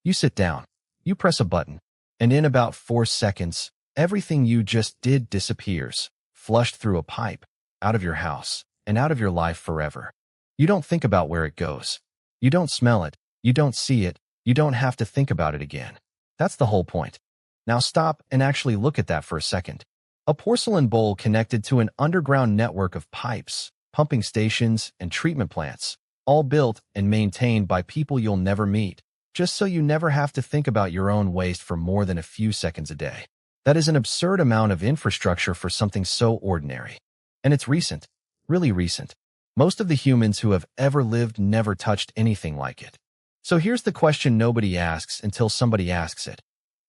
You sit down, you press a button, and in about 4 seconds, everything you just did disappears, flushed through a pipe, out of your house, and out of your life forever. You don't think about where it goes. You don't smell it, you don't see it, you don't have to think about it again. That's the whole point. Now stop and actually look at that for a second. A porcelain bowl connected to an underground network of pipes, pumping stations, and treatment plants, all built and maintained by people you'll never meet, just so you never have to think about your own waste for more than a few seconds a day. That is an absurd amount of infrastructure for something so ordinary. And it's recent, really recent. Most of the humans who have ever lived never touched anything like it. So here's the question nobody asks until somebody asks it.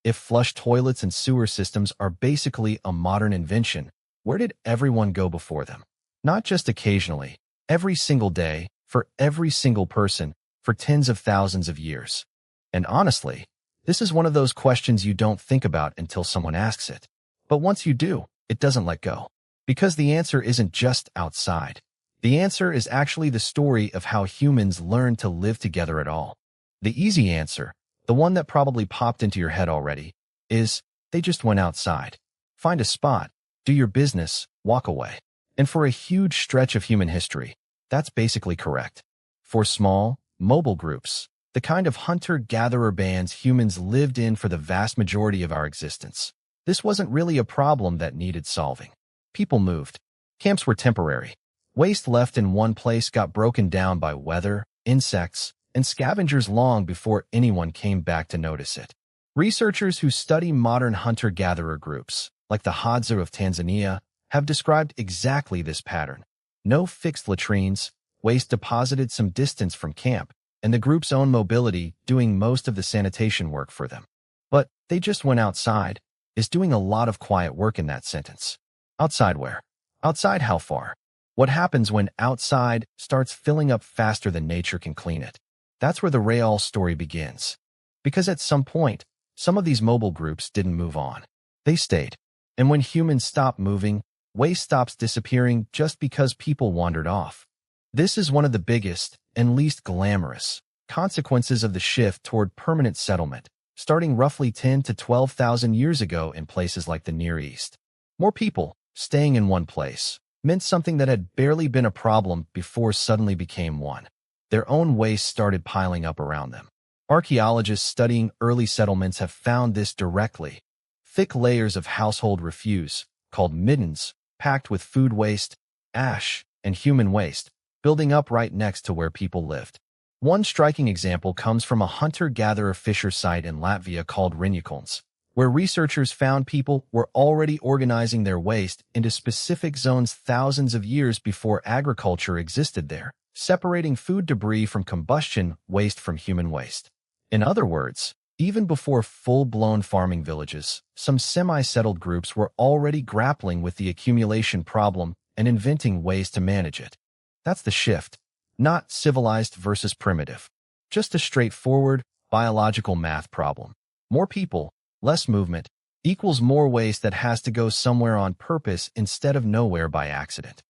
If flush toilets and sewer systems are basically a modern invention, where did everyone go before them? Not just occasionally, every single day, for every single person, for tens of thousands of years. And honestly, this is one of those questions you don't think about until someone asks it. But once you do, it doesn't let go. Because the answer isn't just outside. The answer is actually the story of how humans learned to live together at all. The easy answer, the one that probably popped into your head already, is they just went outside. Find a spot, do your business, walk away. And for a huge stretch of human history, that's basically correct. For small, mobile groups, the kind of hunter-gatherer bands humans lived in for the vast majority of our existence, this wasn't really a problem that needed solving. People moved. Camps were temporary. Waste left in one place got broken down by weather, insects, and scavengers long before anyone came back to notice it. Researchers who study modern hunter-gatherer groups, like the Hadza of Tanzania, have described exactly this pattern. No fixed latrines, waste deposited some distance from camp, and the group's own mobility doing most of the sanitation work for them. But they just went outside is doing a lot of quiet work in that sentence. Outside where? Outside how far? What happens when outside starts filling up faster than nature can clean it? That's where the real story begins. Because at some point, some of these mobile groups didn't move on. They stayed. And when humans stop moving, waste stops disappearing just because people wandered off. This is one of the biggest and least glamorous consequences of the shift toward permanent settlement, starting roughly 10 to 12,000 years ago in places like the Near East. More people staying in one place meant something that had barely been a problem before suddenly became one. Their own waste started piling up around them. Archaeologists studying early settlements have found this directly. Thick layers of household refuse, called middens, packed with food waste, ash, and human waste, building up right next to where people lived. One striking example comes from a hunter-gatherer fisher site in Latvia called Riņķokalns, where researchers found people were already organizing their waste into specific zones thousands of years before agriculture existed there, separating food debris from combustion waste from human waste. In other words, even before full-blown farming villages, some semi-settled groups were already grappling with the accumulation problem and inventing ways to manage it. That's the shift, not civilized versus primitive. Just a straightforward, biological math problem. More people, less movement, equals more waste that has to go somewhere on purpose instead of nowhere by accident.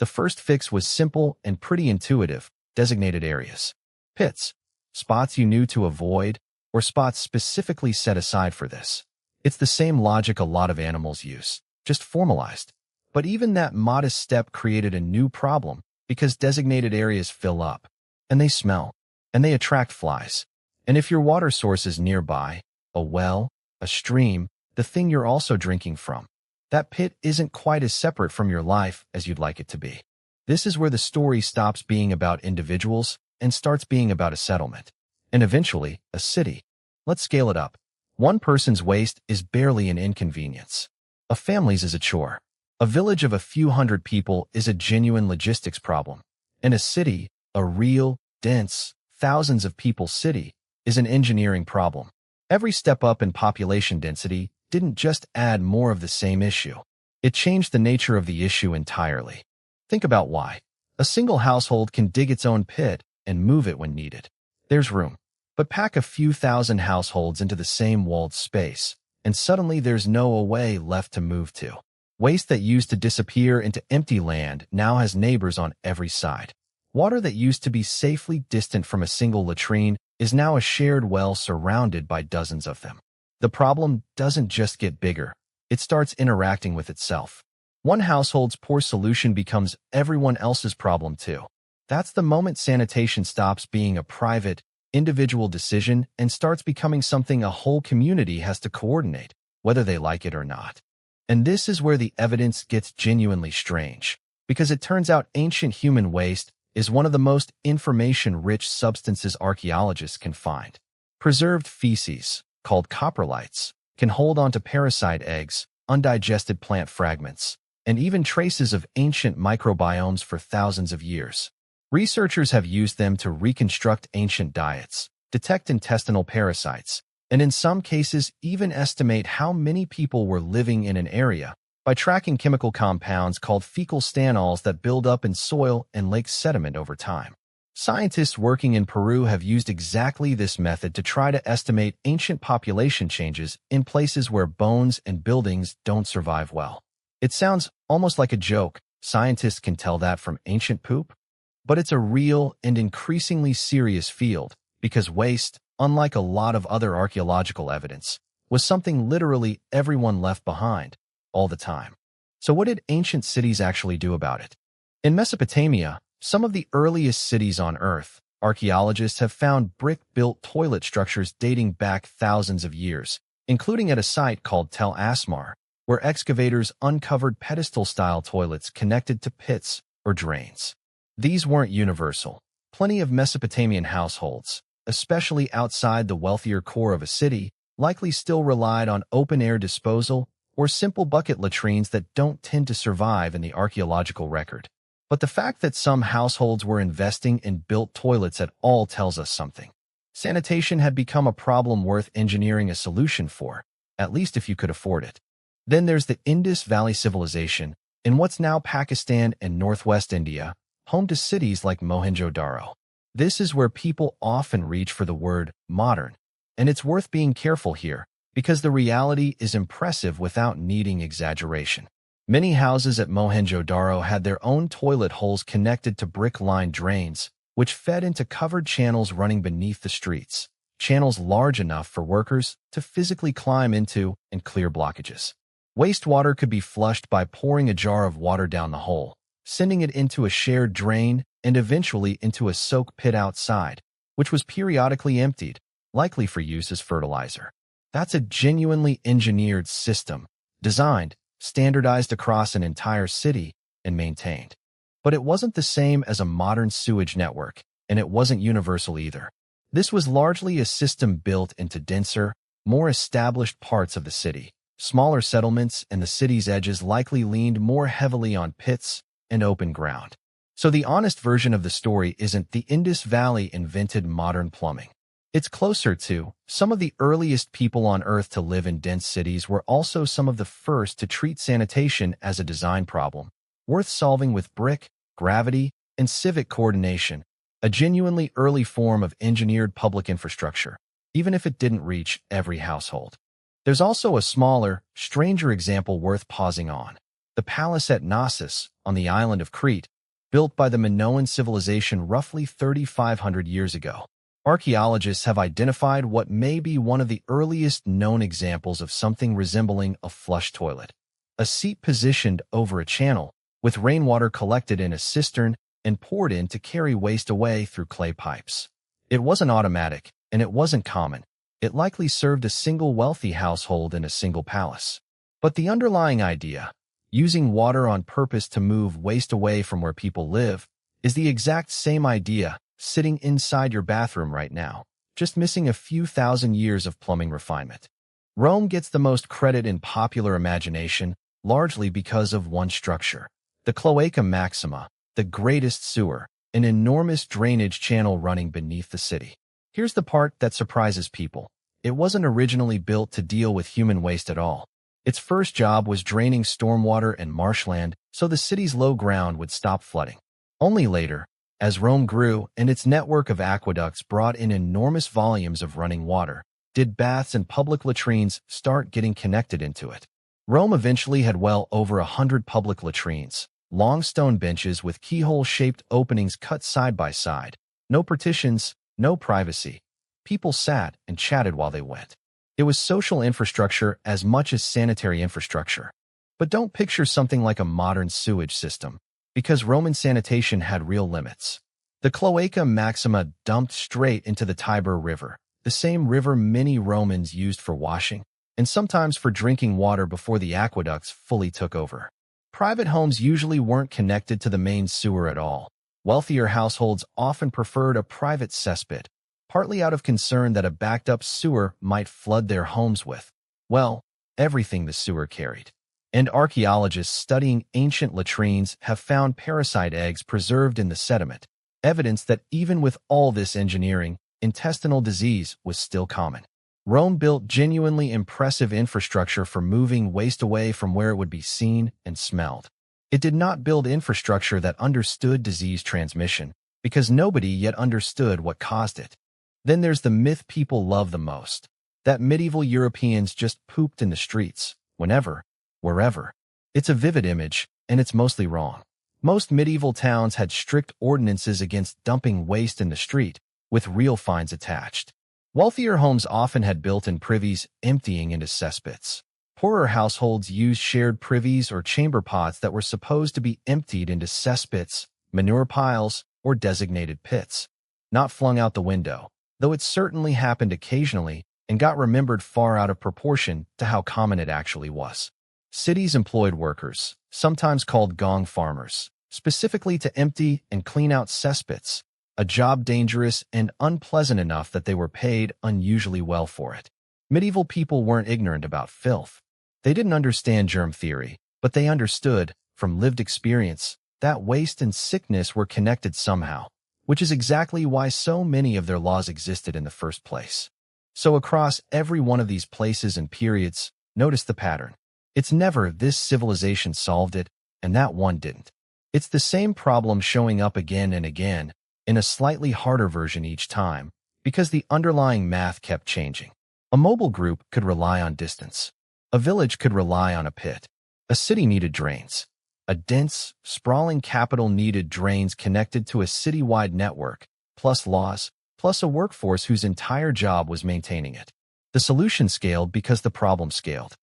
The first fix was simple and pretty intuitive: designated areas. Pits, spots you knew to avoid, or spots specifically set aside for this. It's the same logic a lot of animals use, just formalized. But even that modest step created a new problem, because designated areas fill up, and they smell, and they attract flies. And if your water source is nearby, a well, a stream, the thing you're also drinking from, that pit isn't quite as separate from your life as you'd like it to be. This is where the story stops being about individuals and starts being about a settlement. And eventually, a city. Let's scale it up. One person's waste is barely an inconvenience. A family's is a chore. A village of a few hundred people is a genuine logistics problem. And a city, a real, dense, thousands of people city, is an engineering problem. Every step up in population density didn't just add more of the same issue. It changed the nature of the issue entirely. Think about why. A single household can dig its own pit and move it when needed. There's room. But pack a few thousand households into the same walled space, and suddenly there's no way left to move to. Waste that used to disappear into empty land now has neighbors on every side. Water that used to be safely distant from a single latrine is now a shared well surrounded by dozens of them. The problem doesn't just get bigger, it starts interacting with itself. One household's poor solution becomes everyone else's problem too. That's the moment sanitation stops being a private, individual decision and starts becoming something a whole community has to coordinate, whether they like it or not. And this is where the evidence gets genuinely strange, because it turns out ancient human waste is one of the most information-rich substances archaeologists can find. Preserved feces, called coprolites, can hold onto parasite eggs, undigested plant fragments, and even traces of ancient microbiomes for thousands of years. Researchers have used them to reconstruct ancient diets, detect intestinal parasites, and in some cases even estimate how many people were living in an area by tracking chemical compounds called fecal stanols that build up in soil and lake sediment over time. Scientists working in Peru have used exactly this method to try to estimate ancient population changes in places where bones and buildings don't survive well. It sounds almost like a joke. Scientists can tell that from ancient poop? But it's a real and increasingly serious field, because waste, unlike a lot of other archaeological evidence, was something literally everyone left behind, all the time. So what did ancient cities actually do about it? In Mesopotamia, some of the earliest cities on Earth, archaeologists have found brick-built toilet structures dating back thousands of years, including at a site called Tel Asmar, where excavators uncovered pedestal-style toilets connected to pits or drains. These weren't universal. Plenty of Mesopotamian households, especially outside the wealthier core of a city, likely still relied on open-air disposal or simple bucket latrines that don't tend to survive in the archaeological record. But the fact that some households were investing in built toilets at all tells us something. Sanitation had become a problem worth engineering a solution for, at least if you could afford it. Then there's the Indus Valley Civilization, in what's now Pakistan and northwest India, home to cities like Mohenjo-daro. This is where people often reach for the word modern, and it's worth being careful here, because the reality is impressive without needing exaggeration. Many houses at Mohenjo-daro had their own toilet holes connected to brick-lined drains, which fed into covered channels running beneath the streets, channels large enough for workers to physically climb into and clear blockages. Wastewater could be flushed by pouring a jar of water down the hole, sending it into a shared drain and eventually into a soak pit outside, which was periodically emptied, likely for use as fertilizer. That's a genuinely engineered system, designed, standardized across an entire city, and maintained. But it wasn't the same as a modern sewage network, and it wasn't universal either. This was largely a system built into denser, more established parts of the city. Smaller settlements and the city's edges likely leaned more heavily on pits and open ground. So the honest version of the story isn't the Indus Valley invented modern plumbing. It's closer to, some of the earliest people on Earth to live in dense cities were also some of the first to treat sanitation as a design problem, worth solving with brick, gravity, and civic coordination, a genuinely early form of engineered public infrastructure, even if it didn't reach every household. There's also a smaller, stranger example worth pausing on. The palace at Knossos, on the island of Crete, built by the Minoan civilization roughly 3,500 years ago. Archaeologists have identified what may be one of the earliest known examples of something resembling a flush toilet. A seat positioned over a channel, with rainwater collected in a cistern and poured in to carry waste away through clay pipes. It wasn't automatic, and it wasn't common. It likely served a single wealthy household in a single palace. But the underlying idea, using water on purpose to move waste away from where people live, is the exact same idea sitting inside your bathroom right now, just missing a few thousand years of plumbing refinement. Rome gets the most credit in popular imagination, largely because of one structure. The Cloaca Maxima, the greatest sewer, an enormous drainage channel running beneath the city. Here's the part that surprises people. It wasn't originally built to deal with human waste at all. Its first job was draining stormwater and marshland so the city's low ground would stop flooding. Only later, as Rome grew and its network of aqueducts brought in enormous volumes of running water, did baths and public latrines start getting connected into it. Rome eventually had well over 100 public latrines, long stone benches with keyhole-shaped openings cut side by side. No partitions, no privacy. People sat and chatted while they went. It was social infrastructure as much as sanitary infrastructure. But don't picture something like a modern sewage system, because Roman sanitation had real limits. The Cloaca Maxima dumped straight into the Tiber River, the same river many Romans used for washing, and sometimes for drinking water before the aqueducts fully took over. Private homes usually weren't connected to the main sewer at all. Wealthier households often preferred a private cesspit, partly out of concern that a backed-up sewer might flood their homes with, well, everything the sewer carried. And archaeologists studying ancient latrines have found parasite eggs preserved in the sediment, evidence that even with all this engineering, intestinal disease was still common. Rome built genuinely impressive infrastructure for moving waste away from where it would be seen and smelled. It did not build infrastructure that understood disease transmission, because nobody yet understood what caused it. Then there's the myth people love the most, that medieval Europeans just pooped in the streets, whenever, wherever. It's a vivid image, and it's mostly wrong. Most medieval towns had strict ordinances against dumping waste in the street, with real fines attached. Wealthier homes often had built-in privies emptying into cesspits. Poorer households used shared privies or chamber pots that were supposed to be emptied into cesspits, manure piles, or designated pits. Not flung out the window, though it certainly happened occasionally and got remembered far out of proportion to how common it actually was. Cities employed workers, sometimes called gong farmers, specifically to empty and clean out cesspits, a job dangerous and unpleasant enough that they were paid unusually well for it. Medieval people weren't ignorant about filth. They didn't understand germ theory, but they understood, from lived experience, that waste and sickness were connected somehow, which is exactly why so many of their laws existed in the first place. So across every one of these places and periods, notice the pattern. It's never this civilization solved it, and that one didn't. It's the same problem showing up again and again, in a slightly harder version each time, because the underlying math kept changing. A mobile group could rely on distance. A village could rely on a pit. A city needed drains. A dense, sprawling capital needed drains connected to a citywide network, plus laws, plus a workforce whose entire job was maintaining it. The solution scaled because the problem scaled.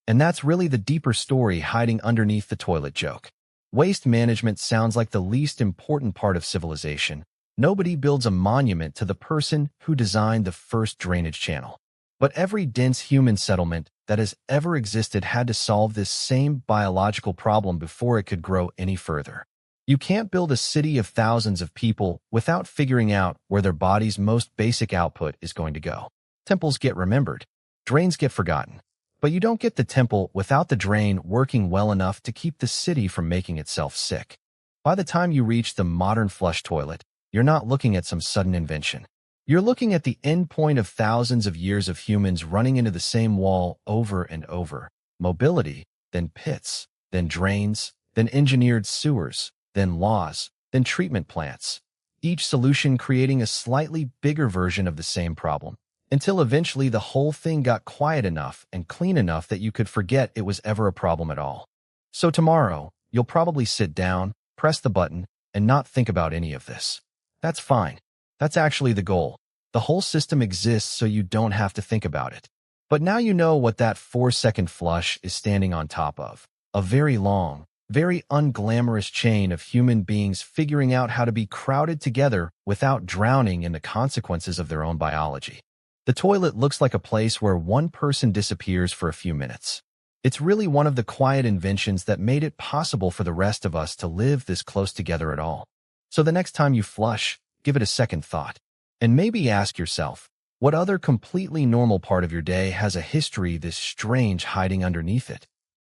And that's really the deeper story hiding underneath the toilet joke. Waste management sounds like the least important part of civilization. Nobody builds a monument to the person who designed the first drainage channel. But every dense human settlement that has ever existed had to solve this same biological problem before it could grow any further. You can't build a city of thousands of people without figuring out where their body's most basic output is going to go. Temples get remembered. Drains get forgotten. But you don't get the temple without the drain working well enough to keep the city from making itself sick. By the time you reach the modern flush toilet, you're not looking at some sudden invention. You're looking at the end point of thousands of years of humans running into the same wall over and over. Mobility, then pits, then drains, then engineered sewers, then laws, then treatment plants. Each solution creating a slightly bigger version of the same problem, until eventually the whole thing got quiet enough and clean enough that you could forget it was ever a problem at all. So tomorrow, you'll probably sit down, press the button, and not think about any of this. That's fine. That's actually the goal. The whole system exists so you don't have to think about it. But now you know what that 4-second flush is standing on top of. A very long, very unglamorous chain of human beings figuring out how to be crowded together without drowning in the consequences of their own biology. The toilet looks like a place where one person disappears for a few minutes. It's really one of the quiet inventions that made it possible for the rest of us to live this close together at all. So the next time you flush, give it a second thought. And maybe ask yourself, what other completely normal part of your day has a history this strange hiding underneath it?